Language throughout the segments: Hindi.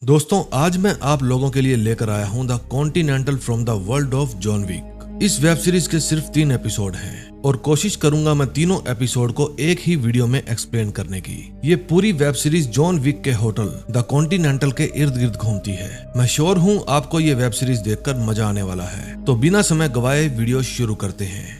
दोस्तों आज मैं आप लोगों के लिए लेकर आया हूं the continental from the world of John Wick. इस वेब सीरीज के सिर्फ 3 एपिसोड हैं और कोशिश करूंगा मैं तीनों एपिसोड को एक ही वीडियो में एक्सप्लेन करने की। ये पूरी वेब सीरीज जॉन विक के होटल द कॉन्टिनेंटल के इर्द गिर्द घूमती है। मैं श्योर हूँ आपको ये वेब सीरीज देखकर मजा आने वाला है। तो बिना समय गवाए वीडियो शुरू करते हैं।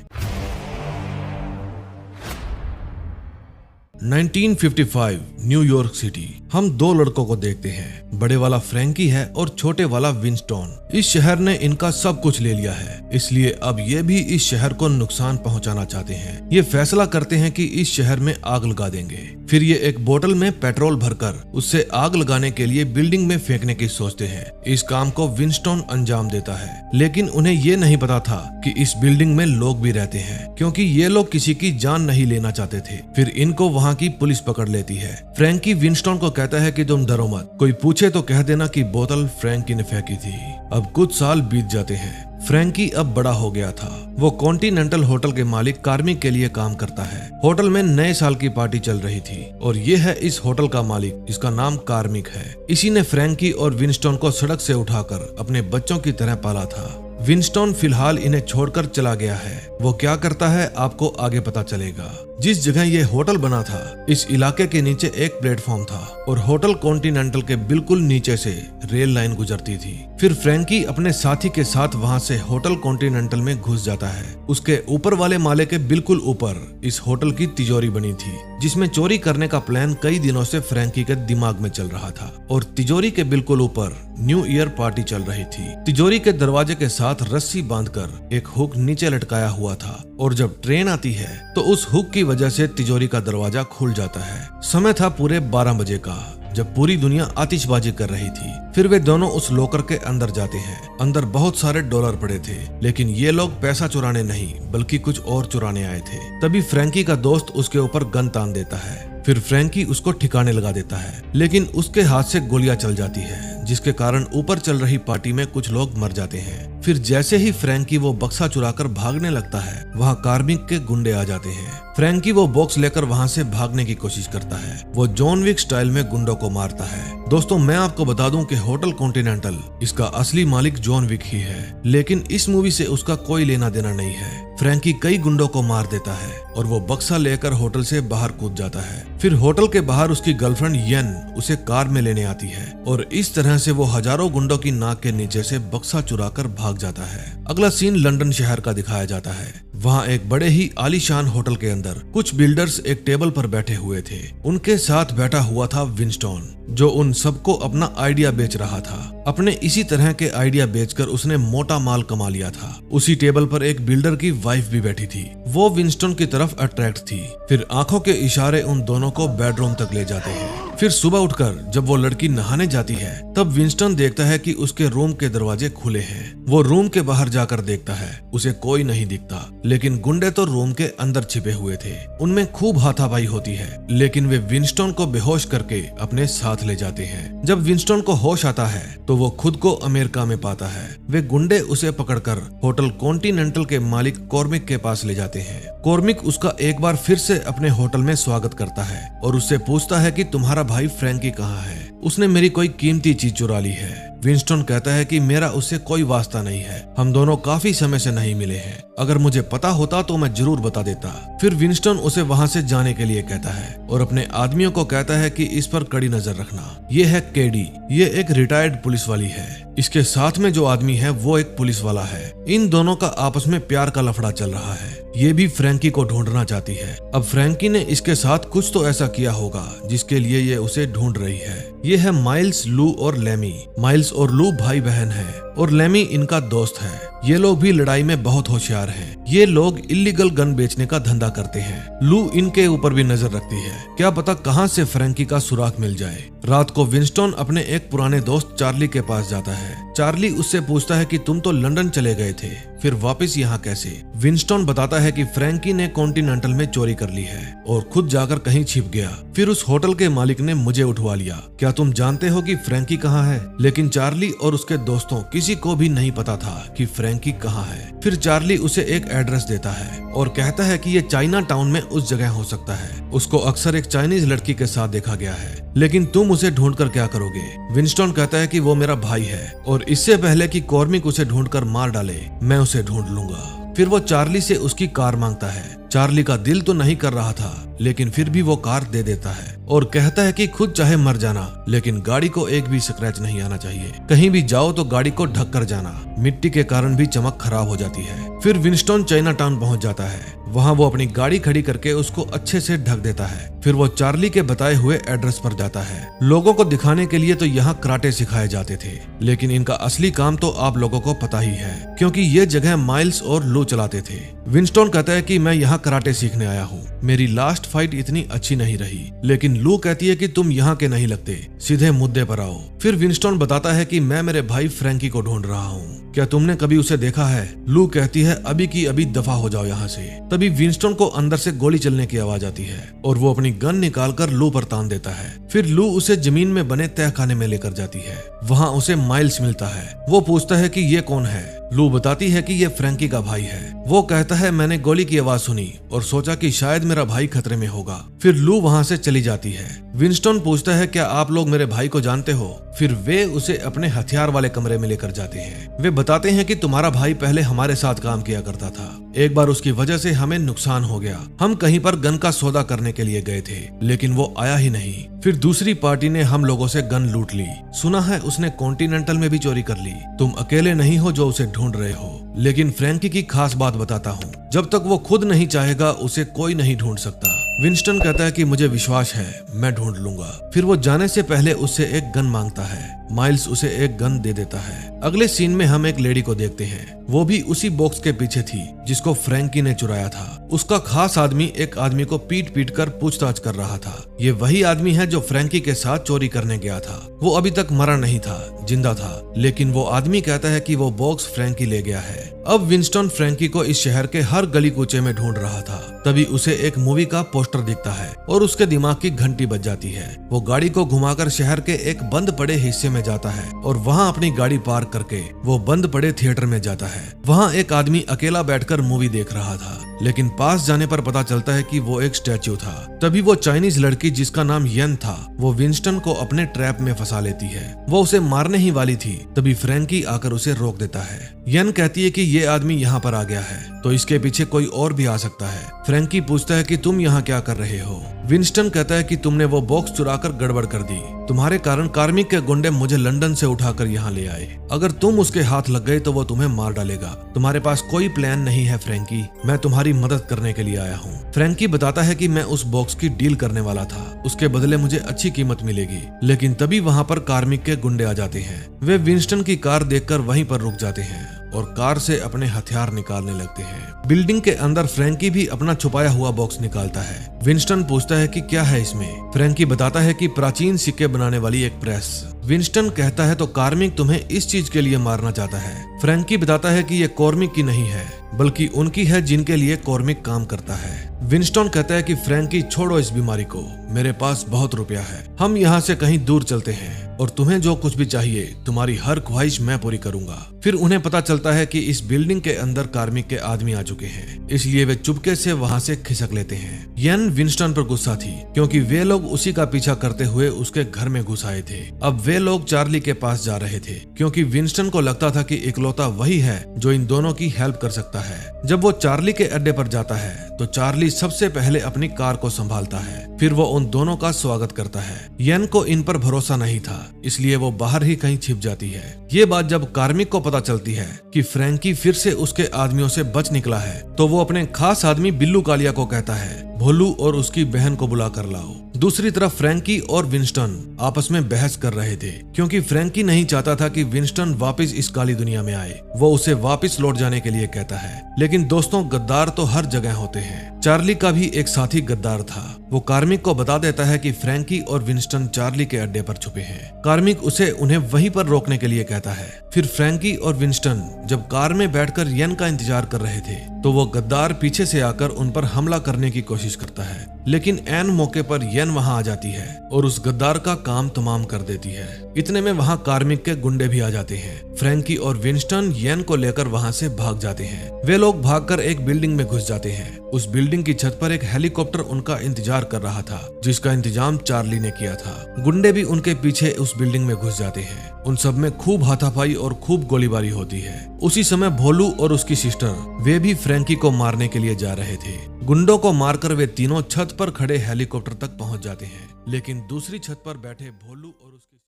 1955 न्यूयॉर्क सिटी। हम 2 लड़कों को देखते हैं। बड़े वाला फ्रैंकी है और छोटे वाला विंस्टन। इस शहर ने इनका सब कुछ ले लिया है, इसलिए अब ये भी इस शहर को नुकसान पहुंचाना चाहते हैं। ये फैसला करते हैं कि इस शहर में आग लगा देंगे। फिर ये एक बोतल में पेट्रोल भरकर उससे आग लगाने के लिए बिल्डिंग में फेंकने की सोचते हैं। इस काम को विंस्टन अंजाम देता है, लेकिन उन्हें ये नहीं पता था कि इस बिल्डिंग में लोग भी रहते हैं, क्योंकि ये लोग किसी की जान नहीं लेना चाहते थे। फिर इनको वहाँ की पुलिस पकड़ लेती है। फ्रैंकी विंस्टन को कहता है कि तुम डरो मत, कोई पूछे तो कह देना कि बोतल फ्रैंकी ने फेंकी थी। अब कुछ साल बीत जाते हैं। फ्रैंकी अब बड़ा हो गया था। वो कॉन्टिनेंटल होटल के मालिक कार्मिक के लिए काम करता है। होटल में नए साल की पार्टी चल रही थी और ये है इस होटल का मालिक, इसका नाम कार्मिक है। इसी ने फ्रैंकी और विंस्टन को सड़क से उठाकर अपने बच्चों की तरह पाला था। विंस्टन फिलहाल इन्हें छोड़कर चला गया है। वो क्या करता है आपको आगे पता चलेगा। जिस जगह ये होटल बना था, इस इलाके के नीचे एक प्लेटफॉर्म था और होटल कॉन्टिनेंटल के बिल्कुल नीचे से रेल लाइन गुजरती थी। फिर फ्रैंकी अपने साथी के साथ वहां से होटल कॉन्टिनेंटल में घुस जाता है। उसके ऊपर वाले माले के बिल्कुल ऊपर इस होटल की तिजोरी बनी थी, जिसमें चोरी करने का प्लान कई दिनों से फ्रैंकी के दिमाग में चल रहा था। और तिजोरी के बिल्कुल ऊपर न्यू ईयर पार्टी चल रही थी। तिजोरी के दरवाजे के साथ रस्सी बांधकर एक हुक नीचे लटकाया हुआ था और जब ट्रेन आती है तो उस हुक की वजह से तिजोरी का दरवाजा खुल जाता है। समय था पूरे 12 बजे का, जब पूरी दुनिया आतिशबाजी कर रही थी। फिर वे दोनों उस लॉकर के अंदर जाते हैं। अंदर बहुत सारे डॉलर पड़े थे, लेकिन ये लोग पैसा चुराने नहीं बल्कि कुछ और चुराने आए थे। तभी फ्रैंकी का दोस्त उसके ऊपर गन तान देता है। फिर फ्रैंकी उसको ठिकाने लगा देता है, लेकिन उसके हाथ से गोलियां चल जाती है, जिसके कारण ऊपर चल रही पार्टी में कुछ लोग मर जाते हैं। फिर जैसे ही फ्रैंकी वो बक्सा चुराकर भागने लगता है, वहाँ कार्मिक के गुंडे आ जाते हैं। फ्रैंकी वो बॉक्स लेकर वहाँ से भागने की कोशिश करता है। वो जॉन विक स्टाइल में गुंडों को मारता है। दोस्तों मैं आपको बता दूं कि होटल कॉन्टिनेंटल इसका असली मालिक जॉन विक ही है, लेकिन इस मूवी से उसका कोई लेना देना नहीं है। फ्रैंकी कई गुंडों को मार देता है और वो बक्सा लेकर होटल से बाहर कूद जाता है। फिर होटल के बाहर उसकी गर्लफ्रेंड येन उसे कार में लेने आती है और इस तरह से वो हजारों गुंडों की नाक के नीचे से बक्सा चुराकर भाग जाता है। अगला सीन लंदन शहर का दिखाया जाता है। वहाँ एक बड़े ही आलीशान होटल के अंदर कुछ बिल्डर्स एक टेबल पर बैठे हुए थे। उनके साथ बैठा हुआ था विंस्टन, जो उन सबको अपना आइडिया बेच रहा था। अपने इसी तरह के आइडिया बेचकर उसने मोटा माल कमा लिया था। उसी टेबल पर एक बिल्डर की वाइफ भी बैठी थी। वो विंस्टन की तरफ अट्रैक्ट थी। फिर आंखों के इशारे उन दोनों को बेडरूम तक ले जाते हैं। फिर सुबह उठकर जब वो लड़की नहाने जाती है, तब विंस्टन देखता है कि उसके रूम के दरवाजे खुले हैं। वो रूम के बाहर जाकर देखता है, उसे कोई नहीं दिखता, लेकिन गुंडे तो रूम के अंदर छिपे हुए थे। उनमें खूब हाथापाई होती है, लेकिन वे विंस्टन को बेहोश करके अपने साथ ले जाते हैं। जब विंस्टन को होश आता है तो वो खुद को अमेरिका में पाता है। वे गुंडे उसे पकड़कर होटल कॉन्टिनेंटल के मालिक कॉर्मिक के पास ले जाते हैं। कॉर्मिक उसका एक बार फिर से अपने होटल में स्वागत करता है और उससे पूछता है कि तुम्हारा भाई फ्रैंकी कहाँ है? उसने मेरी कोई कीमती चीज चुरा ली है। विंस्टन कहता है कि मेरा उससे कोई वास्ता नहीं है, हम दोनों काफी समय से नहीं मिले हैं। अगर मुझे पता होता तो मैं जरूर बता देता। फिर विंस्टन उसे वहां से जाने के लिए कहता है और अपने आदमियों को कहता है कि इस पर कड़ी नजर रखना। ये है केडी, ये एक रिटायर्ड पुलिस वाली है। इसके साथ में जो आदमी है वो एक पुलिस वाला है। इन दोनों का आपस में प्यार का लफड़ा चल रहा है। ये भी फ्रैंकी को ढूंढना चाहती है। अब फ्रैंकी ने इसके साथ कुछ तो ऐसा किया होगा जिसके लिए ये उसे ढूंढ रही है। ये है माइल्स, लू और लेमी। माइल्स और लू भाई बहन हैं और लेमी इनका दोस्त है। ये लोग भी लड़ाई में बहुत होशियार हैं। ये लोग इलीगल गन बेचने का धंधा करते हैं। लू इनके ऊपर भी नजर रखती है, क्या पता कहां से फ्रैंकी का सुराग मिल जाए। रात को विंस्टन अपने एक पुराने दोस्त चार्ली के पास जाता है। चार्ली उससे पूछता है कि तुम तो लंदन चले गए थे, फिर वापस यहाँ कैसे? विंस्टन बताता है कि फ्रैंकी ने कॉन्टिनेंटल में चोरी कर ली है और खुद जाकर कहीं छिप गया। फिर उस होटल के मालिक ने मुझे उठवा लिया। क्या तुम जानते हो कि फ्रैंकी कहाँ है? लेकिन चार्ली और उसके दोस्तों किसी को भी नहीं पता था कि फ्रैंकी कहाँ है। फिर चार्ली उसे एक एड्रेस देता है और कहता है कि ये चाइना टाउन में उस जगह हो सकता है। उसको अक्सर एक चाइनीज लड़की के साथ देखा गया है, लेकिन तुम उसे ढूंढ कर क्या करोगे? विंस्टन कहता है कि वो मेरा भाई है और इससे पहले कि कॉर्मिक उसे ढूंढकर मार डाले, मैं उसे ढूंढ लूंगा। फिर वो चार्ली से उसकी कार मांगता है। चार्ली का दिल तो नहीं कर रहा था, लेकिन फिर भी वो कार दे देता है और कहता है कि खुद चाहे मर जाना, लेकिन गाड़ी को एक भी स्क्रैच नहीं आना चाहिए। कहीं भी जाओ तो गाड़ी को ढक कर जाना, मिट्टी के कारण भी चमक खराब हो जाती है। फिर विंस्टन चाइना टाउन पहुंच जाता है। वहां वो अपनी गाड़ी खड़ी करके उसको अच्छे से ढक देता है। फिर वो चार्ली के बताए हुए एड्रेस पर जाता है। लोगों को दिखाने के लिए तो यहाँ कराटे सिखाए जाते थे, लेकिन इनका असली काम तो आप लोगों को पता ही है, क्योंकि ये जगह माइल्स और लू चलाते थे। विंस्टन कहता है कि मैं यहाँ कराटे सीखने आया हूँ, मेरी लास्ट फाइट इतनी अच्छी नहीं रही, लेकिन लू कहती है कि तुम यहाँ के नहीं लगते, सीधे मुद्दे पर आओ। फिर विंस्टन बताता है कि मैं मेरे भाई फ्रैंकी को ढूंढ रहा हूँ, क्या तुमने कभी उसे देखा है? लू कहती है अभी की अभी दफा हो जाओ यहाँ से। तभी विंस्टन को अंदर से गोली चलने की आवाज आती है और वो अपनी गन निकालकर लू पर तान देता है। फिर लू उसे जमीन में बने तहखाने में लेकर जाती है। वहाँ उसे माइल्स मिलता है। वो पूछता है कि ये कौन है? लू बताती है कि ये फ्रैंकी का भाई है। वो कहता है मैंने गोली की आवाज सुनी और सोचा कि शायद मेरा भाई खतरे में होगा। फिर लू वहाँ से चली जाती है। विंस्टन पूछता है क्या आप लोग मेरे भाई को जानते हो? फिर वे उसे अपने हथियार वाले कमरे में लेकर जाते हैं। वे बताते हैं कि तुम्हारा भाई पहले हमारे साथ काम किया करता था, एक बार उसकी वजह से हमें नुकसान हो गया। हम कहीं पर गन का सौदा करने के लिए गए थे, लेकिन वो आया ही नहीं। फिर दूसरी पार्टी ने हम लोगों से गन लूट ली। सुना है उसने कॉन्टिनेंटल में भी चोरी कर ली। तुम अकेले नहीं हो जो उसे ढूंढ रहे हो, लेकिन फ्रैंकी की खास बात बताता हूँ, जब तक वो खुद नहीं चाहेगा उसे कोई नहीं ढूंढ सकता। विंस्टन कहता है कि मुझे विश्वास है, मैं ढूंढ लूंगा। फिर वो जाने से पहले उससे एक गन मांगता है। माइल्स उसे एक गन दे देता है। अगले सीन में हम एक लेडी को देखते हैं। वो भी उसी बॉक्स के पीछे थी जिसको फ्रैंकी ने चुराया था। उसका खास आदमी एक आदमी को पीट पीट कर पूछताछ कर रहा था। ये वही आदमी है जो फ्रैंकी के साथ चोरी करने गया था। वो अभी तक मरा नहीं था, जिंदा था, लेकिन वो आदमी कहता है कि वो बॉक्स फ्रैंकी ले गया है। अब विंस्टन फ्रैंकी को इस शहर के हर गली कूचे में ढूंढ रहा था। तभी उसे एक मूवी का पोस्टर दिखता है और उसके दिमाग की घंटी बज जाती है। वो गाड़ी को घुमाकर शहर के एक बंद पड़े हिस्से में जाता है और वहाँ अपनी गाड़ी पार्क करके वो बंद पड़े थिएटर में जाता है। वहाँ एक आदमी अकेला बैठकर मूवी देख रहा था, लेकिन पास जाने पर पता चलता है कि वो एक स्टैच्यू था। तभी वो चाइनीज लड़की जिसका नाम यन था, वो विंस्टन को अपने ट्रैप में फंसा लेती है। वो उसे मारने ही वाली थी, तभी फ्रैंकी आकर उसे रोक देता है। यन कहती है कि ये आदमी यहाँ पर आ गया है तो इसके पीछे कोई और भी आ सकता है। फ्रैंकी पूछता है कि तुम यहाँ क्या कर रहे हो? विंस्टन कहता है कि तुमने वो बॉक्स चुराकर गड़बड़ कर दी। तुम्हारे कारण कार्मिक के गुंडे मुझे लंदन से उठाकर यहाँ ले आए। अगर तुम उसके हाथ लग गए तो वो तुम्हें मार डालेगा। तुम्हारे पास कोई प्लान नहीं है फ्रैंकी, मैं तुम्हारी मदद करने के लिए आया हूँ। फ्रैंकी बताता है कि मैं उस बॉक्स की डील करने वाला था, उसके बदले मुझे अच्छी कीमत मिलेगी। लेकिन तभी वहाँ पर कार्मिक के गुंडे आ जाते हैं। वे विंस्टन की कार देखकर वहीं पर रुक जाते हैं और कार से अपने हथियार निकालने लगते हैं। बिल्डिंग के अंदर फ्रैंकी भी अपना छुपाया हुआ बॉक्स निकालता है। विंस्टन पूछता है कि क्या है इसमें? फ्रैंकी बताता है कि प्राचीन सिक्के बनाने वाली एक प्रेस। विंस्टन कहता है तो कार्मिक तुम्हें इस चीज के लिए मारना चाहता है। फ्रैंकी बताता है कि ये कॉर्मिक की नहीं है, बल्कि उनकी है जिनके लिए कॉर्मिक काम करता है। विंस्टन कहता है कि फ्रैंकी छोड़ो इस बीमारी को, मेरे पास बहुत रुपया है, हम यहाँ से कहीं दूर चलते हैं और तुम्हें जो कुछ भी चाहिए तुम्हारी हर ख्वाहिश मैं पूरी करूंगा। फिर उन्हें पता चलता है कि इस बिल्डिंग के अंदर कार्मिक के आदमी आ चुके हैं, इसलिए वे चुपके से वहाँ से खिसक लेते हैं। यन विंस्टन पर गुस्सा थी क्योंकि वे लोग उसी का पीछा करते हुए उसके घर में घुस आए थे। अब वे लोग चार्ली के पास जा रहे थे क्योंकि विंस्टन को लगता था कि इकलौता वही है जो इन दोनों की हेल्प कर सकता है। जब वो चार्ली के अड्डे पर जाता है तो चार्ली सबसे पहले अपनी कार को संभालता है। फिर वो उन दोनों का स्वागत करता है। यन को इन पर भरोसा नहीं था, इसलिए वो बाहर ही कहीं छिप जाती है। ये बात जब कार्मिक को पता चलती है कि फ्रैंकी फिर से उसके आदमियों से बच निकला है, तो वो अपने खास आदमी बिल्लू कालिया को कहता है भोलू और उसकी बहन को बुला कर लाओ। दूसरी तरफ फ्रैंकी और विंस्टन आपस में बहस कर रहे थे क्योंकि फ्रैंकी नहीं चाहता था कि विंस्टन वापस इस काली दुनिया में आए। वो उसे वापस लौट जाने के लिए कहता है, लेकिन दोस्तों गद्दार तो हर जगह होते हैं। चार्ली का भी एक साथी गद्दार था। वो कार्मिक को बता देता है कि फ्रैंकी और विंस्टन चार्ली के अड्डे पर छुपे हैं। कार्मिक उसे उन्हें वहीं पर रोकने के लिए कहता है। फिर फ्रैंकी और विंस्टन जब कार में बैठकर यन का इंतजार कर रहे थे तो वो गद्दार पीछे से आकर उन पर हमला करने की कोशिश करता है, लेकिन ऐन मौके पर यन वहां आ जाती है और उस गद्दार का काम तमाम कर देती है। इतने में वहां कार्मिक के गुंडे भी आ जाते हैं। फ्रैंकी और विंस्टन येन को लेकर वहां से भाग जाते हैं। वे लोग भागकर एक बिल्डिंग में घुस जाते हैं। उस बिल्डिंग की छत पर एक हेलीकॉप्टर उनका इंतजार कर रहा था, जिसका इंतजाम चार्ली ने किया था। गुंडे भी उनके पीछे उस बिल्डिंग में घुस जाते हैं। उन सब में खूब हाथापाई और खूब गोलीबारी होती है। उसी समय भोलू और उसकी सिस्टर वे भी फ्रैंकी को मारने के लिए जा रहे थे। गुंडों को मारकर वे तीनों छत पर खड़े हेलीकॉप्टर तक पहुंच जाते हैं, लेकिन दूसरी छत पर बैठे भोलू और उसकी